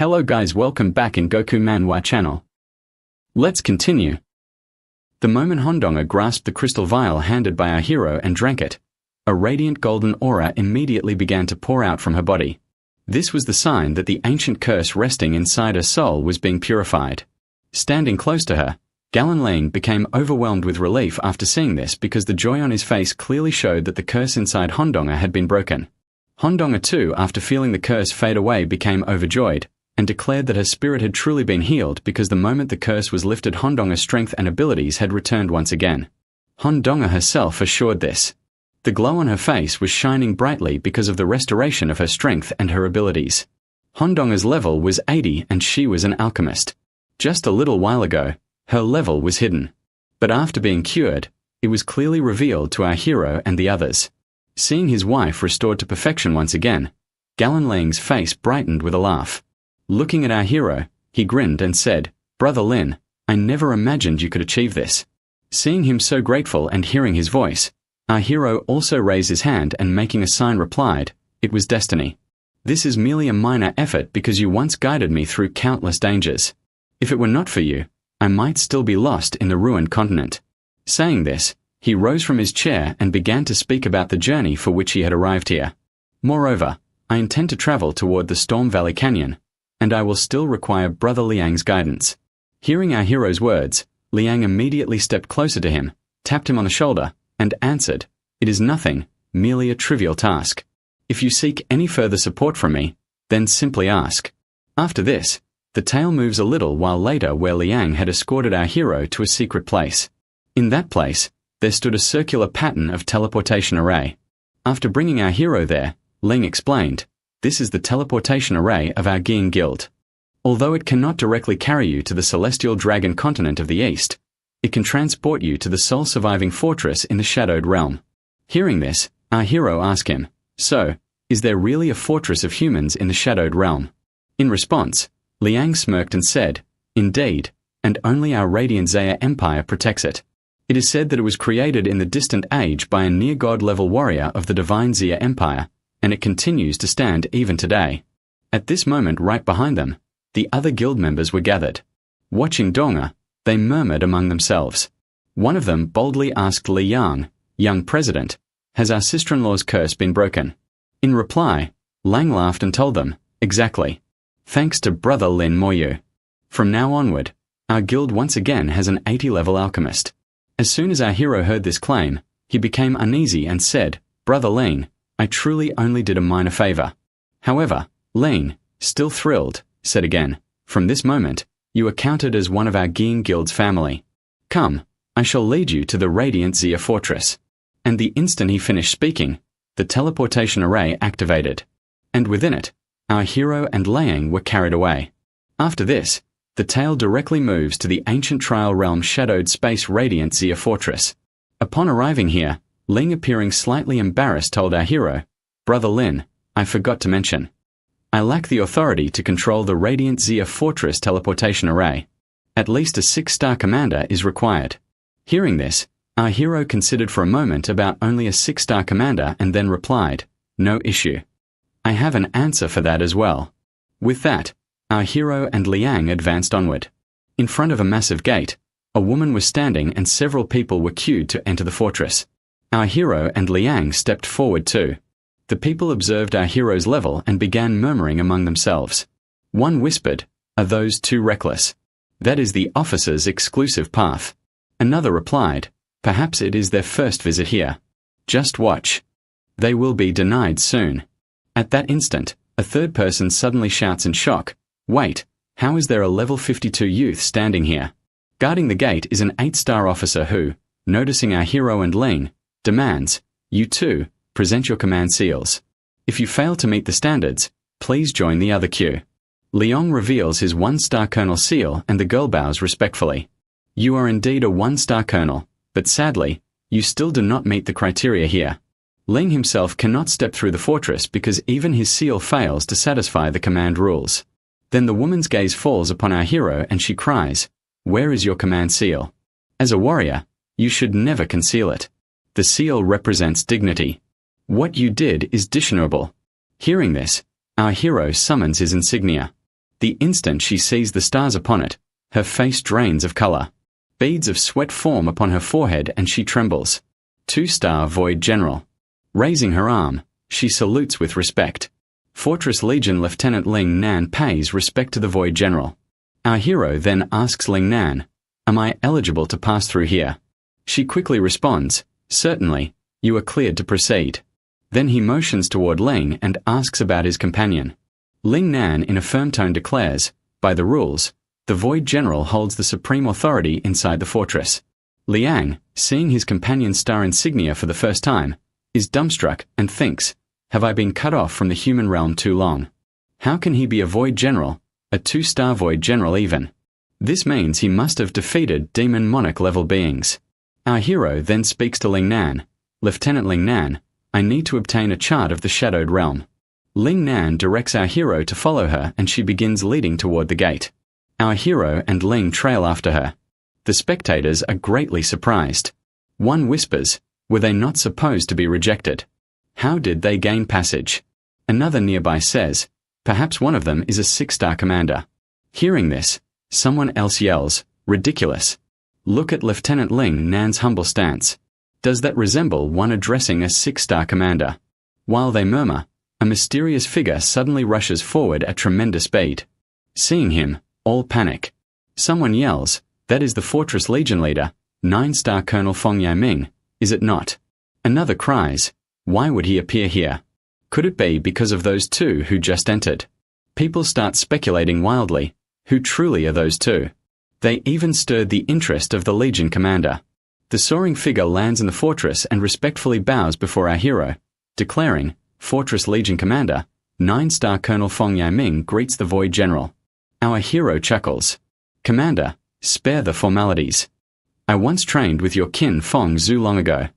Hello guys, welcome back in Goku Manhwa channel. Let's continue. The moment Hondonga grasped the crystal vial handed by our hero and drank it, a radiant golden aura immediately began to pour out from her body. This was the sign that the ancient curse resting inside her soul was being purified. Standing close to her, Galen Ling became overwhelmed with relief after seeing this because the joy on his face clearly showed that the curse inside Hondonga had been broken. Hondonga too, after feeling the curse fade away, became overjoyed, and declared that her spirit had truly been healed because the moment the curse was lifted, Hondonga's strength and abilities had returned once again. Hondonga herself assured this. The glow on her face was shining brightly because of the restoration of her strength and her abilities. Hondonga's level was 80 and she was an alchemist. Just a little while ago, her level was hidden. But after being cured, it was clearly revealed to our hero and the others. Seeing his wife restored to perfection once again, Galen Ling's face brightened with a laugh. Looking at our hero, he grinned and said, "Brother Lin, I never imagined you could achieve this." Seeing him so grateful and hearing his voice, our hero also raised his hand and making a sign replied, "It was destiny. This is merely a minor effort because you once guided me through countless dangers. If it were not for you, I might still be lost in the ruined continent." Saying this, he rose from his chair and began to speak about the journey for which he had arrived here. "Moreover, I intend to travel toward the Storm Valley Canyon, and I will still require Brother Liang's guidance." Hearing our hero's words, Liang immediately stepped closer to him, tapped him on the shoulder, and answered, "It is nothing, merely a trivial task. If you seek any further support from me, then simply ask." After this, the tale moves a little while later where Liang had escorted our hero to a secret place. In that place, there stood a circular pattern of teleportation array. After bringing our hero there, Ling explained, "This is the teleportation array of our Gein Guild. Although it cannot directly carry you to the celestial dragon continent of the east, it can transport you to the sole surviving fortress in the shadowed realm." Hearing this, our hero asked him, "So, is there really a fortress of humans in the shadowed realm?" In response, Liang smirked and said, "Indeed, and only our Radiant Zaya Empire protects it. It is said that it was created in the distant age by a near-god level warrior of the divine Zaya Empire, and it continues to stand even today." At this moment right behind them, the other guild members were gathered. Watching Donga, they murmured among themselves. One of them boldly asked Li Yang, "Young president, has our sister-in-law's curse been broken?" In reply, Lang laughed and told them, "Exactly. Thanks to Brother Lin Moyu. From now onward, our guild once again has an 80-level alchemist." As soon as our hero heard this claim, he became uneasy and said, "Brother Lin, I truly only did a minor favor." However, Lin, still thrilled, said again, "From this moment, you are counted as one of our Gein Guild's family. Come, I shall lead you to the Radiant Zia Fortress." And the instant he finished speaking, the teleportation array activated. And within it, our hero and Liang were carried away. After this, the tale directly moves to the ancient trial realm shadowed space Radiant Zia Fortress. Upon arriving here, Ling, appearing slightly embarrassed, told our hero, "Brother Lin, I forgot to mention. I lack the authority to control the Radiant Zia Fortress teleportation array. At least a 6-star commander is required." Hearing this, our hero considered for a moment about only a 6-star commander and then replied, "No issue. I have an answer for that as well." With that, our hero and Liang advanced onward. In front of a massive gate, a woman was standing and several people were queued to enter the fortress. Our hero and Liang stepped forward too. The people observed our hero's level and began murmuring among themselves. One whispered, "Are those too reckless? That is the officer's exclusive path." Another replied, "Perhaps it is their first visit here. Just watch. They will be denied soon." At that instant, a third person suddenly shouts in shock, "Wait, how is there a level 52 youth standing here?" Guarding the gate is an 8-star officer who, noticing our hero and Ling, demands, "You too, present your command seals. If you fail to meet the standards, please join the other queue." Liang reveals his 1-star colonel seal and the girl bows respectfully. "You are indeed a 1-star colonel, but sadly, you still do not meet the criteria here." Ling himself cannot step through the fortress because even his seal fails to satisfy the command rules. Then the woman's gaze falls upon our hero and she cries, "Where is your command seal? As a warrior, you should never conceal it. The seal represents dignity. What you did is dishonorable." Hearing this, our hero summons his insignia. The instant she sees the stars upon it, her face drains of color. Beads of sweat form upon her forehead and she trembles. 2-star Void General. Raising her arm, she salutes with respect. Fortress Legion Lieutenant Ling Nan pays respect to the Void General. Our hero then asks Ling Nan, "Am I eligible to pass through here?" She quickly responds, "Certainly, you are cleared to proceed." Then he motions toward Ling and asks about his companion. Ling Nan in a firm tone declares, "By the rules, the Void General holds the supreme authority inside the fortress." Liang, seeing his companion's star insignia for the first time, is dumbstruck and thinks, "Have I been cut off from the human realm too long? How can he be a Void General, a 2-star Void General even? This means he must have defeated demon monarch level beings." Our hero then speaks to Ling Nan, "Lieutenant Ling Nan, I need to obtain a chart of the shadowed realm." Ling Nan directs our hero to follow her and she begins leading toward the gate. Our hero and Ling trail after her. The spectators are greatly surprised. One whispers, "Were they not supposed to be rejected? How did they gain passage?" Another nearby says, "Perhaps one of them is a 6-star commander." Hearing this, someone else yells, "Ridiculous. Look at Lieutenant Ling Nan's humble stance. Does that resemble one addressing a 6-star commander?" While they murmur, a mysterious figure suddenly rushes forward at tremendous speed. Seeing him, all panic. Someone yells, "That is the Fortress Legion leader, 9-star Colonel Fong Yiming, is it not?" Another cries, "Why would he appear here? Could it be because of those two who just entered?" People start speculating wildly. Who truly are those two? They even stirred the interest of the Legion commander. The soaring figure lands in the fortress and respectfully bows before our hero, declaring, "Fortress Legion Commander, 9-star Colonel Fong Yiming greets the Void General." Our hero chuckles. "Commander, spare the formalities. I once trained with your kin Fong Zhu long ago."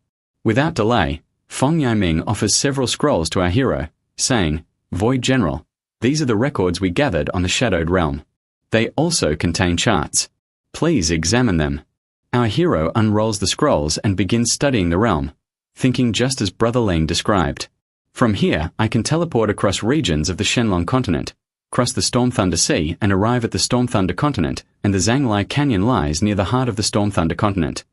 Without delay, Fong Yiming offers several scrolls to our hero, saying, "Void General, these are the records we gathered on the Shadowed Realm. They also contain charts. Please examine them." Our hero unrolls the scrolls and begins studying the realm, thinking just as Brother Ling described. "From here, I can teleport across regions of the Shenlong continent, cross the Storm Thunder Sea and arrive at the Storm Thunder continent, and the Zhanglai Canyon lies near the heart of the Storm Thunder continent."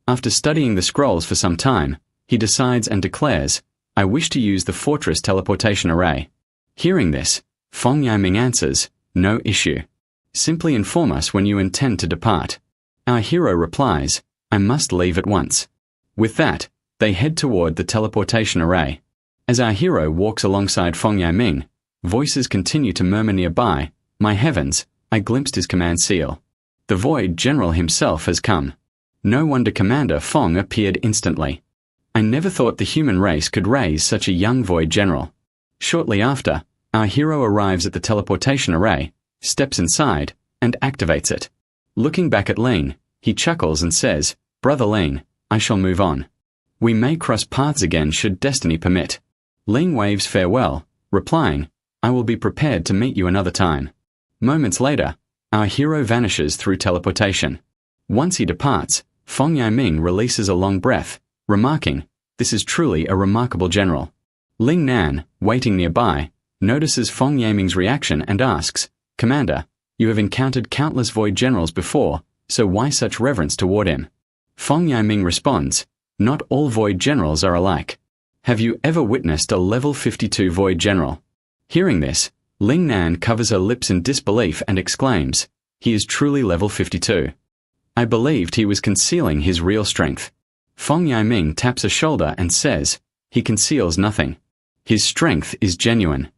After studying the scrolls for some time, he decides and declares, "I wish to use the fortress teleportation array." Hearing this, Fong Yiming answers, "No issue. Simply inform us when you intend to depart." Our hero replies, "I must leave at once." With that, they head toward the teleportation array. As our hero walks alongside Fong Yiming, voices continue to murmur nearby, "My heavens, I glimpsed his command seal. The Void General himself has come." No wonder Commander Fong appeared instantly. "I never thought the human race could raise such a young Void General." Shortly after, our hero arrives at the teleportation array, steps inside, and activates it. Looking back at Ling, he chuckles and says, "Brother Ling, I shall move on. We may cross paths again should destiny permit." Ling waves farewell, replying, "I will be prepared to meet you another time." Moments later, our hero vanishes through teleportation. Once he departs, Fong Yiming releases a long breath, remarking, "This is truly a remarkable general." Ling Nan, waiting nearby, notices Fong Yiming's reaction and asks, "Commander, you have encountered countless Void Generals before, so why such reverence toward him?" Fong Yiming responds, "Not all Void Generals are alike. Have you ever witnessed a level 52 Void General?" Hearing this, Ling Nan covers her lips in disbelief and exclaims, "He is truly level 52. I believed he was concealing his real strength." Fong Yiming taps a shoulder and says, "He conceals nothing. His strength is genuine.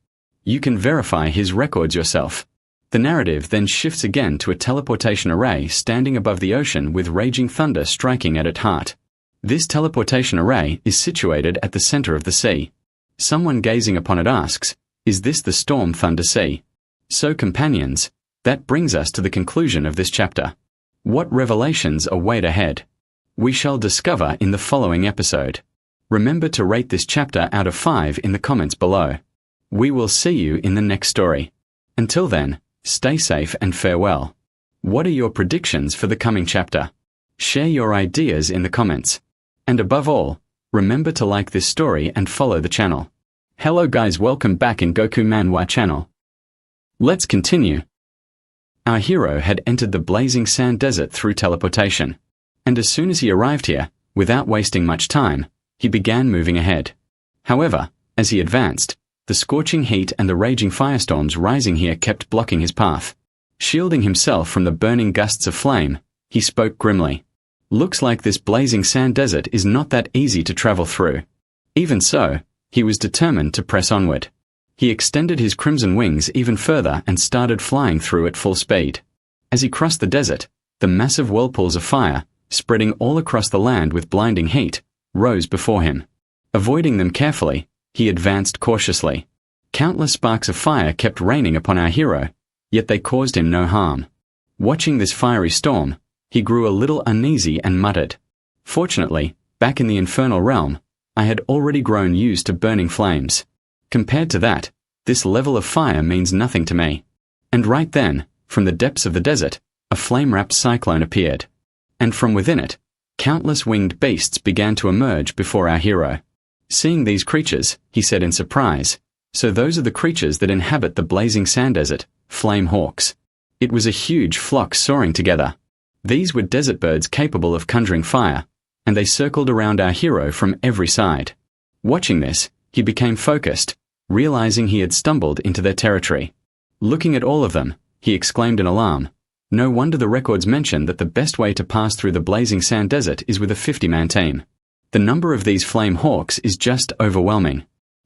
You can verify his records yourself." The narrative then shifts again to a teleportation array standing above the ocean with raging thunder striking at its heart. This teleportation array is situated at the center of the sea. Someone gazing upon it asks, "Is this the Storm Thunder Sea?" So companions, that brings us to the conclusion of this chapter. What revelations await ahead? We shall discover in the following episode. Remember to rate this chapter out of 5 in the comments below. We will see you in the next story. Until then, stay safe and farewell. What are your predictions for the coming chapter? Share your ideas in the comments. And above all, remember to like this story and follow the channel. Hello guys, welcome back in Goku Manhwa channel. Let's continue. Our hero had entered the blazing sand desert through teleportation. And as soon as he arrived here, without wasting much time, he began moving ahead. However, as he advanced, the scorching heat and the raging firestorms rising here kept blocking his path. Shielding himself from the burning gusts of flame, he spoke grimly. Looks like this blazing sand desert is not that easy to travel through. Even so, he was determined to press onward. He extended his crimson wings even further and started flying through at full speed. As he crossed the desert, the massive whirlpools of fire, spreading all across the land with blinding heat, rose before him. Avoiding them carefully, he advanced cautiously. Countless sparks of fire kept raining upon our hero, yet they caused him no harm. Watching this fiery storm, he grew a little uneasy and muttered, "Fortunately, back in the infernal realm, I had already grown used to burning flames. Compared to that, this level of fire means nothing to me." And right then, from the depths of the desert, a flame-wrapped cyclone appeared. And from within it, countless winged beasts began to emerge before our hero. Seeing these creatures, he said in surprise, "So those are the creatures that inhabit the blazing sand desert, flame hawks." It was a huge flock soaring together. These were desert birds capable of conjuring fire, and they circled around our hero from every side. Watching this, he became focused, realizing he had stumbled into their territory. Looking at all of them, he exclaimed in alarm, "No wonder the records mention that the best way to pass through the blazing sand desert is with a 50-man team. The number of these flame hawks is just overwhelming."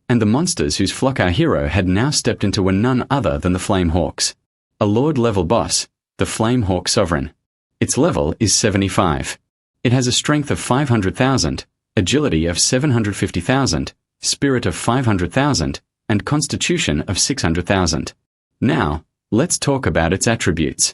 And the monsters whose flock our hero had now stepped into were none other than the flame hawks. A lord-level boss, the flame hawk sovereign. Its level is 75. It has a strength of 500,000, agility of 750,000, spirit of 500,000, and constitution of 600,000. Now, let's talk about its attributes.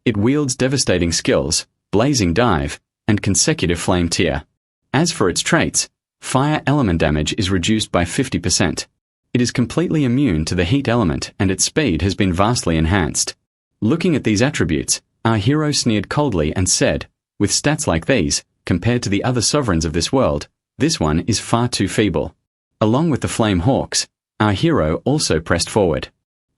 It wields devastating skills, blazing dive, and consecutive flame tier. As for its traits, fire element damage is reduced by 50%. It is completely immune to the heat element and its speed has been vastly enhanced. Looking at these attributes, our hero sneered coldly and said, "With stats like these, compared to the other sovereigns of this world, this one is far too feeble." Along with the flame hawks, our hero also pressed forward.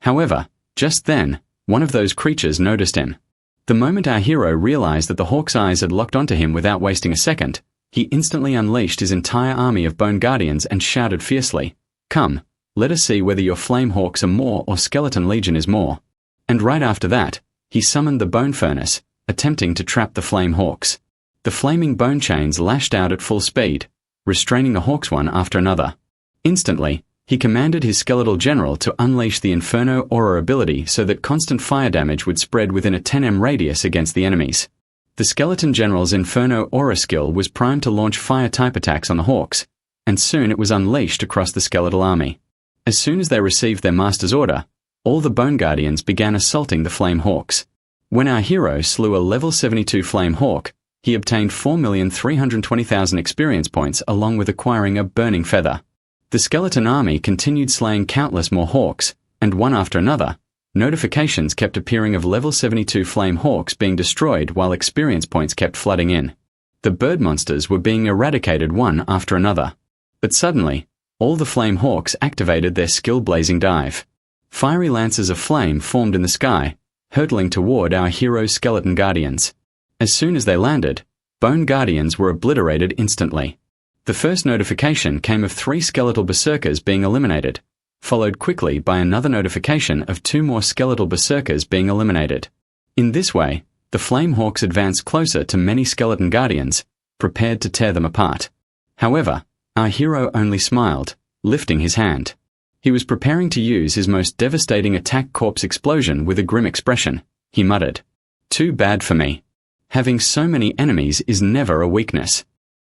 However, just then, one of those creatures noticed him. The moment our hero realized that the hawk's eyes had locked onto him without wasting a second, he instantly unleashed his entire army of bone guardians and shouted fiercely, "Come, let us see whether your flame hawks are more or skeleton legion is more." And right after that, he summoned the bone furnace, attempting to trap the flame hawks. The flaming bone chains lashed out at full speed, restraining the hawks one after another. Instantly, he commanded his skeletal general to unleash the Inferno Aura ability so that constant fire damage would spread within a 10m radius against the enemies. The skeleton general's Inferno Aura skill was primed to launch fire-type attacks on the hawks, and soon it was unleashed across the skeletal army. As soon as they received their master's order, all the bone guardians began assaulting the flame hawks. When our hero slew a level 72 flame hawk, he obtained 4,320,000 experience points along with acquiring a burning feather. The skeleton army continued slaying countless more hawks, and one after another, notifications kept appearing of level 72 flame hawks being destroyed while experience points kept flooding in. The bird monsters were being eradicated one after another. But suddenly, all the flame hawks activated their skill-blazing dive. Fiery lances of flame formed in the sky, hurtling toward our hero's skeleton guardians. As soon as they landed, bone guardians were obliterated instantly. The first notification came of 3 skeletal berserkers being eliminated, followed quickly by another notification of 2 more skeletal berserkers being eliminated. In this way, the flame hawks advanced closer to many skeleton guardians, prepared to tear them apart. However, our hero only smiled, lifting his hand. He was preparing to use his most devastating attack corpse explosion with a grim expression. He muttered, "Too bad for me. Having so many enemies is never a weakness.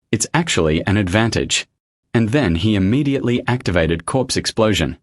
It's actually an advantage." And then he immediately activated Corpse Explosion.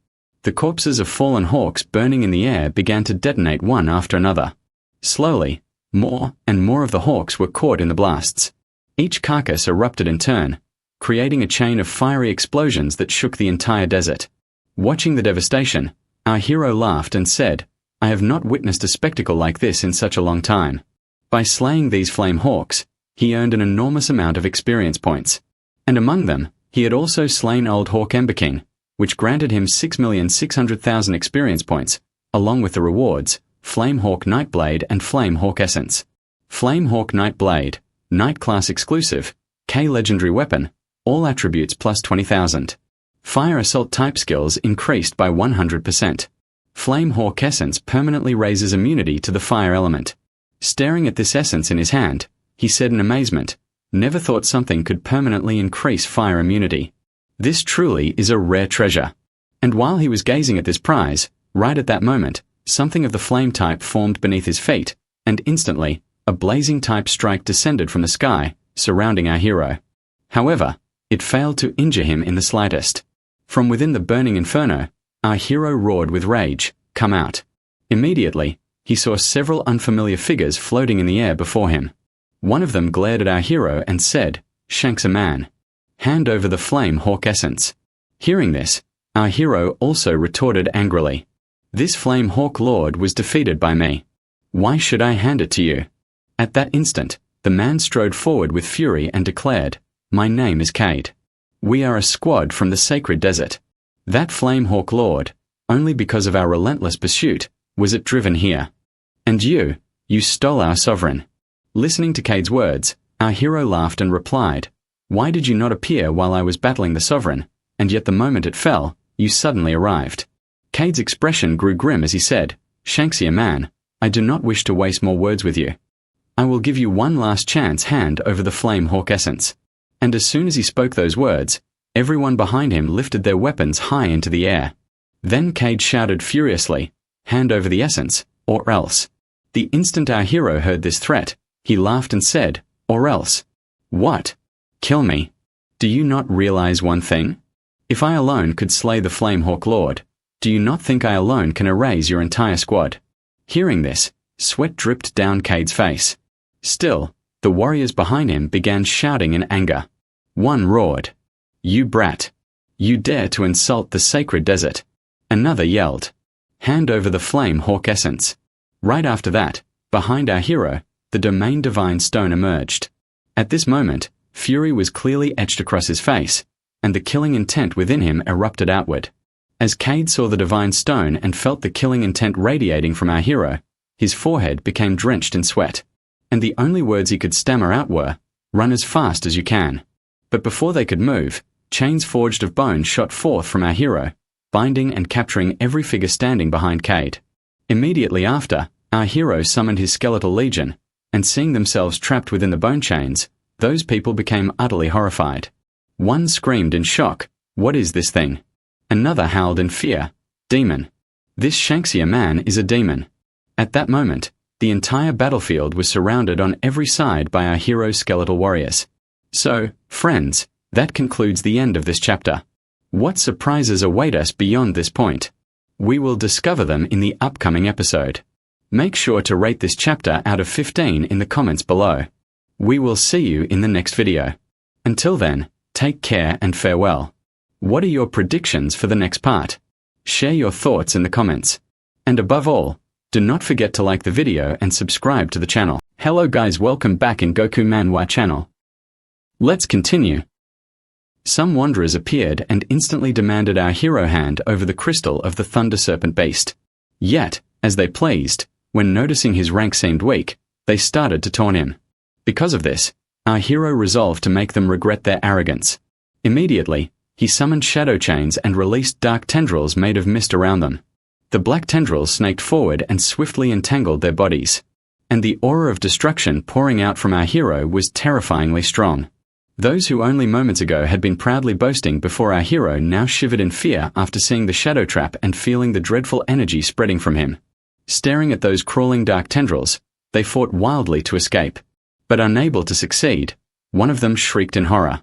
The corpses of fallen hawks burning in the air began to detonate one after another. Slowly, more and more of the hawks were caught in the blasts. Each carcass erupted in turn, creating a chain of fiery explosions that shook the entire desert. Watching the devastation, our hero laughed and said, "I have not witnessed a spectacle like this in such a long time." By slaying these flame hawks, he earned an enormous amount of experience points. And among them, he had also slain Old Hawk Ember King, which granted him 6,600,000 experience points, along with the rewards, Flamehawk Nightblade and Flamehawk Essence. Flamehawk Nightblade, Night Class Exclusive, K Legendary Weapon, all attributes plus 20,000. Fire Assault type skills increased by 100%. Flamehawk Essence permanently raises immunity to the fire element. Staring at this essence in his hand, he said in amazement, "Never thought something could permanently increase fire immunity. This truly is a rare treasure." And while he was gazing at this prize, right at that moment, something of the flame type formed beneath his feet, and instantly, a blazing type strike descended from the sky, surrounding our hero. However, it failed to injure him in the slightest. From within the burning inferno, our hero roared with rage, "Come out." Immediately, he saw several unfamiliar figures floating in the air before him. One of them glared at our hero and said, "Shanks a man. Hand over the Flamehawk Essence." Hearing this, our hero also retorted angrily, "This Flamehawk Lord was defeated by me. Why should I hand it to you?" At that instant, the man strode forward with fury and declared, "My name is Cade. We are a squad from the sacred desert. That Flamehawk Lord, only because of our relentless pursuit, was it driven here. And you stole our sovereign." Listening to Cade's words, our hero laughed and replied, "Why did you not appear while I was battling the sovereign, and yet the moment it fell, you suddenly arrived?" Cade's expression grew grim as he said, "Shanksy man, I do not wish to waste more words with you. I will give you one last chance. Hand over the Flamehawk Essence." And as soon as he spoke those words, everyone behind him lifted their weapons high into the air. Then Cade shouted furiously, "Hand over the essence, or else." The instant our hero heard this threat, he laughed and said, "Or else? What? Kill me? Do you not realize one thing? If I alone could slay the Flamehawk Lord, do you not think I alone can erase your entire squad?" Hearing this, sweat dripped down Cade's face. Still, the warriors behind him began shouting in anger. One roared, "You brat! You dare to insult the sacred desert!" Another yelled, "Hand over the Flamehawk Essence!" Right after that, behind our hero, the Domain Divine Stone emerged. At this moment, fury was clearly etched across his face, and the killing intent within him erupted outward. As Cade saw the Divine Stone and felt the killing intent radiating from our hero, his forehead became drenched in sweat, and the only words he could stammer out were, "Run as fast as you can." But before they could move, chains forged of bone shot forth from our hero, binding and capturing every figure standing behind Cade. Immediately after, our hero summoned his skeletal legion, and seeing themselves trapped within the bone chains, those people became utterly horrified. One screamed in shock, "What is this thing?" Another howled in fear, "Demon! This Shanksy man is a demon." At that moment, the entire battlefield was surrounded on every side by our hero's skeletal warriors. So, friends, that concludes the end of this chapter. What surprises await us beyond this point? We will discover them in the upcoming episode. Make sure to rate this chapter out of 15 in the comments below. We will see you in the next video. Until then, take care and farewell. What are your predictions for the next part? Share your thoughts in the comments. And above all, do not forget to like the video and subscribe to the channel. Hello guys, welcome back in Goku Manhwa channel. Let's continue. Some wanderers appeared and instantly demanded our hero hand over the crystal of the Thunder Serpent Beast. Yet, as they pleased, when noticing his rank seemed weak, they started to taunt him. Because of this, our hero resolved to make them regret their arrogance. Immediately, he summoned shadow chains and released dark tendrils made of mist around them. The black tendrils snaked forward and swiftly entangled their bodies. And the aura of destruction pouring out from our hero was terrifyingly strong. Those who only moments ago had been proudly boasting before our hero now shivered in fear after seeing the shadow trap and feeling the dreadful energy spreading from him. Staring at those crawling dark tendrils, they fought wildly to escape. But unable to succeed, one of them shrieked in horror.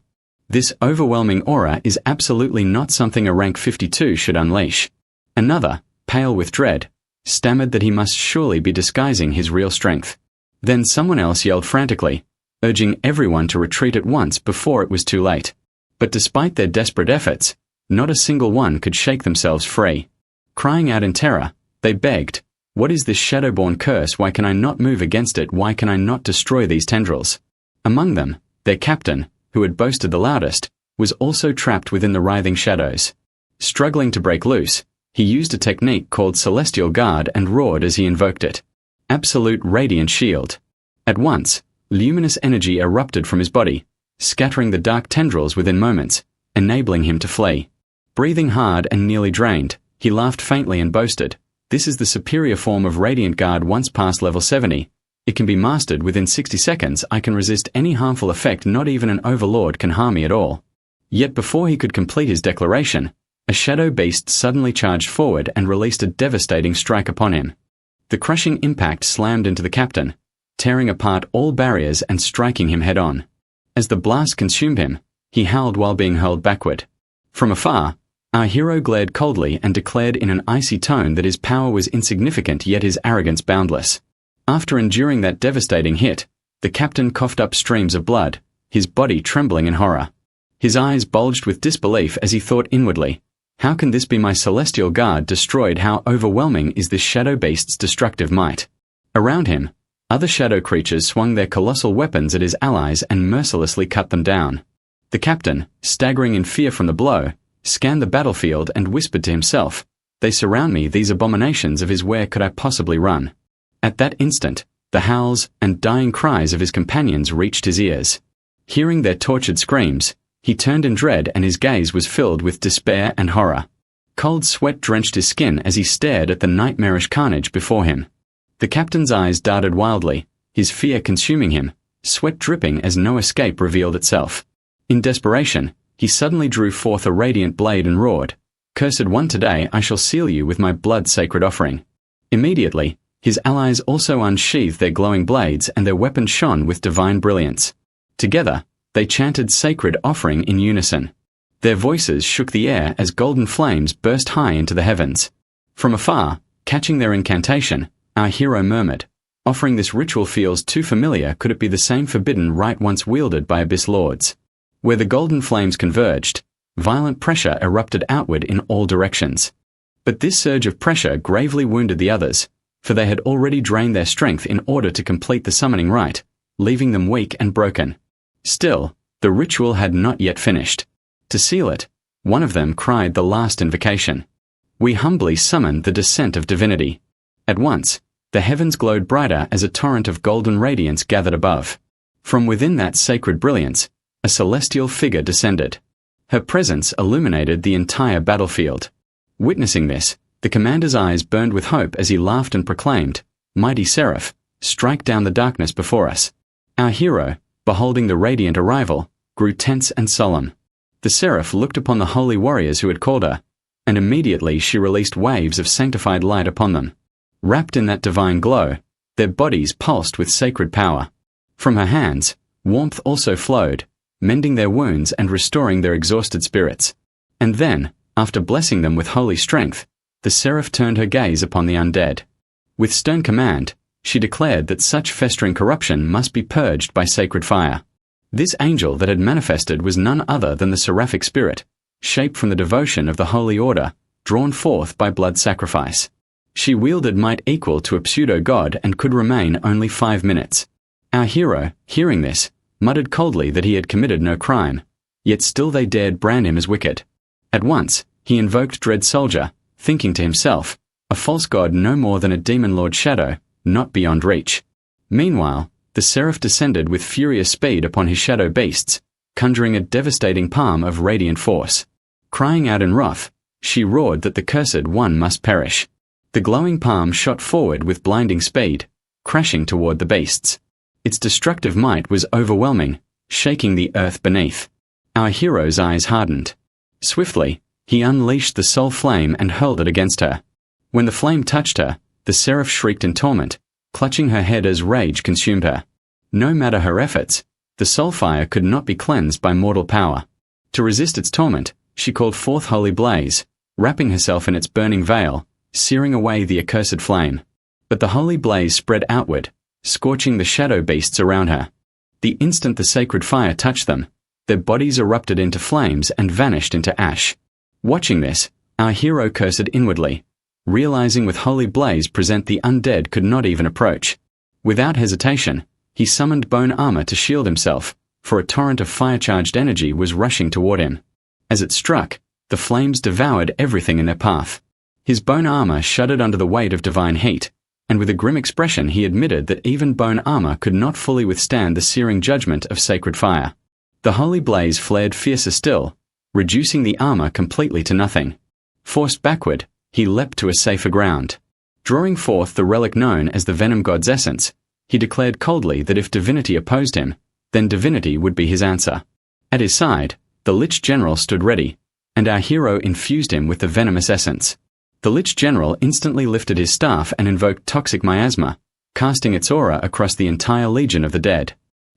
This overwhelming aura is absolutely not something a rank 52 should unleash. Another, pale with dread, stammered that he must surely be disguising his real strength. Then someone else yelled frantically, urging everyone to retreat at once before it was too late. But despite their desperate efforts, not a single one could shake themselves free. Crying out in terror, they begged, "What is this shadowborn curse? Why can I not move against it? Why can I not destroy these tendrils?" Among them, their captain, who had boasted the loudest, was also trapped within the writhing shadows. Struggling to break loose, He used a technique called Celestial Guard and roared as he invoked it. Absolute Radiant Shield. At once, luminous energy erupted from his body, scattering the dark tendrils within moments, enabling him to flee. Breathing hard and nearly drained, he laughed faintly and boasted, "This is the superior form of Radiant Guard once past level 70. It can be mastered within 60 seconds. I can resist any harmful effect. Not even an overlord can harm me at all." Yet before he could complete his declaration, a shadow beast suddenly charged forward and released a devastating strike upon him. The crushing impact slammed into the captain, tearing apart all barriers and striking him head-on. As the blast consumed him, he howled while being hurled backward. From afar, our hero glared coldly and declared in an icy tone that his power was insignificant yet his arrogance boundless. After enduring that devastating hit, the captain coughed up streams of blood, his body trembling in horror. His eyes bulged with disbelief as he thought inwardly, "How can this be my celestial guard destroyed? How overwhelming is this shadow beast's destructive might?" Around him, other shadow creatures swung their colossal weapons at his allies and mercilessly cut them down. The captain, staggering in fear from the blow, scanned the battlefield and whispered to himself, "They surround me, these abominations of his. Where could I possibly run?" At that instant, the howls and dying cries of his companions reached his ears. Hearing their tortured screams, he turned in dread and his gaze was filled with despair and horror. Cold sweat drenched his skin as he stared at the nightmarish carnage before him. The captain's eyes darted wildly, his fear consuming him, sweat dripping as no escape revealed itself. In desperation, he suddenly drew forth a radiant blade and roared, "Cursed one, today I shall seal you with my blood-sacred offering." Immediately, his allies also unsheathed their glowing blades and their weapons shone with divine brilliance. Together, they chanted sacred offering in unison. Their voices shook the air as golden flames burst high into the heavens. From afar, catching their incantation, our hero murmured, "Offering this ritual feels too familiar. Could it be the same forbidden rite once wielded by abyss lords?" Where the golden flames converged, violent pressure erupted outward in all directions. But this surge of pressure gravely wounded the others, for they had already drained their strength in order to complete the summoning rite, leaving them weak and broken. Still, the ritual had not yet finished. To seal it, one of them cried the last invocation. "We humbly summon the descent of divinity." At once, the heavens glowed brighter as a torrent of golden radiance gathered above. From within that sacred brilliance, a celestial figure descended. Her presence illuminated the entire battlefield. Witnessing this, the commander's eyes burned with hope as he laughed and proclaimed, "Mighty Seraph, strike down the darkness before us." Our hero, beholding the radiant arrival, grew tense and solemn. The Seraph looked upon the holy warriors who had called her, and immediately she released waves of sanctified light upon them. Wrapped in that divine glow, their bodies pulsed with sacred power. From her hands, warmth also flowed, mending their wounds and restoring their exhausted spirits. And then, after blessing them with holy strength, the Seraph turned her gaze upon the undead. With stern command, she declared that such festering corruption must be purged by sacred fire. This angel that had manifested was none other than the seraphic spirit, shaped from the devotion of the holy order, drawn forth by blood sacrifice. She wielded might equal to a pseudo-god and could remain only 5 minutes. Our hero, hearing this, muttered coldly that he had committed no crime, yet still they dared brand him as wicked. At once, he invoked Dread Soldier, thinking to himself, a false god no more than a demon lord shadow, not beyond reach. Meanwhile, the Seraph descended with furious speed upon his shadow beasts, conjuring a devastating palm of radiant force. Crying out in wrath, she roared that the cursed one must perish. The glowing palm shot forward with blinding speed, crashing toward the beasts. Its destructive might was overwhelming, shaking the earth beneath. Our hero's eyes hardened. Swiftly, he unleashed the soul flame and hurled it against her. When the flame touched her, the Seraph shrieked in torment, clutching her head as rage consumed her. No matter her efforts, the soul fire could not be cleansed by mortal power. To resist its torment, she called forth holy blaze, wrapping herself in its burning veil, searing away the accursed flame. But the holy blaze spread outward, scorching the shadow beasts around her. The instant the sacred fire touched them, their bodies erupted into flames and vanished into ash. Watching this, our hero cursed inwardly, realizing with holy blaze present the undead could not even approach. Without hesitation, he summoned bone armor to shield himself, for a torrent of fire-charged energy was rushing toward him. As it struck, the flames devoured everything in their path. His bone armor shuddered under the weight of divine heat, and with a grim expression he admitted that even bone armor could not fully withstand the searing judgment of sacred fire. The holy blaze flared fiercer still, reducing the armor completely to nothing. Forced backward, he leapt to a safer ground. Drawing forth the relic known as the venom god's essence, he declared coldly that if divinity opposed him, then divinity would be his answer. At his side, the Lich General stood ready, and our hero infused him with the venomous essence. The Lich General instantly lifted his staff and invoked toxic miasma, casting its aura across the entire legion of the dead.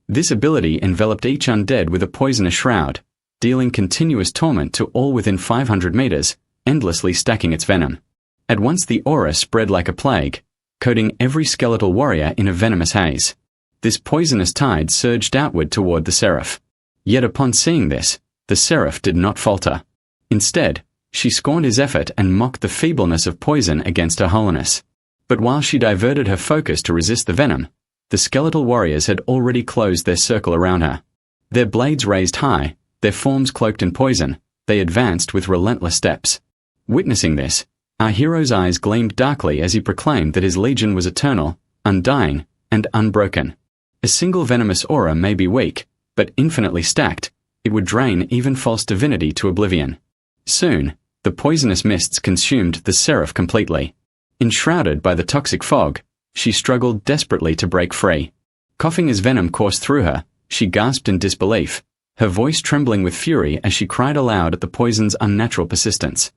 This ability enveloped each undead with a poisonous shroud, dealing continuous torment to all within 500 meters, endlessly stacking its venom. At once the aura spread like a plague, coating every skeletal warrior in a venomous haze. This poisonous tide surged outward toward the Seraph. Yet upon seeing this, the Seraph did not falter. Instead, she scorned his effort and mocked the feebleness of poison against her holiness. But while she diverted her focus to resist the venom, the skeletal warriors had already closed their circle around her. Their blades raised high, their forms cloaked in poison, they advanced with relentless steps. Witnessing this, our hero's eyes gleamed darkly as he proclaimed that his legion was eternal, undying, and unbroken. A single venomous aura may be weak, but infinitely stacked, it would drain even false divinity to oblivion. Soon, the poisonous mists consumed the Seraph completely. Enshrouded by the toxic fog, she struggled desperately to break free. Coughing as venom coursed through her, she gasped in disbelief, her voice trembling with fury as she cried aloud at the poison's unnatural persistence.